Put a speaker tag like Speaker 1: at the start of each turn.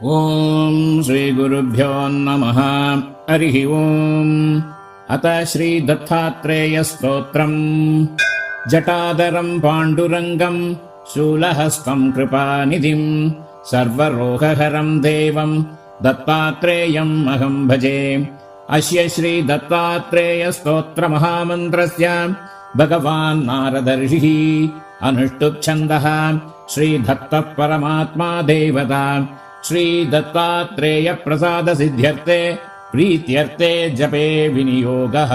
Speaker 1: ಓಂ ಶ್ರೀ ಗುರುಭ್ಯೋ ನಮಃ. ಹರಿಃ ಓಂ. ಅತ ಶ್ರೀ ದತ್ತಾತ್ರೇಯ ಸ್ತೋತ್ರಂ. ಜಟಾಧರಂ ಪಾಂಡುರಂಗಂ ಶೂಲಹಸ್तं ಕೃಪಾನಿಧಿಂ ಸರ್ವರೋಗಹರಂ ದೇವಂ ದತ್ತಾತ್ರೇಯಂ ಅಹಂ ಭಜೆ. ಅಸ್ಯ ಶ್ರೀ ದತ್ತಾತ್ರೇಯ ಸ್ತೋತ್ರ ಮಹಾಮಂತ್ರಸ್ಯ ಭಗವಾನ್ ನಾರದ ಋಷಿಃ ಅನುಷ್ಠುಪ್ ಛಂದಃ ಶ್ರೀ ದತ್ತಃ ಪರಮಾತ್ಮಾ ದೇವತಾ. ಶ್ರೀ ದತ್ತಾತ್ರೇಯ ಪ್ರಸಾದ ಸಿದ್ಧ್ಯರ್ಥೆ ಪ್ರೀತ್ಯರ್ಥೆ ಜಪೇ ವಿನಿಯೋಗಃ.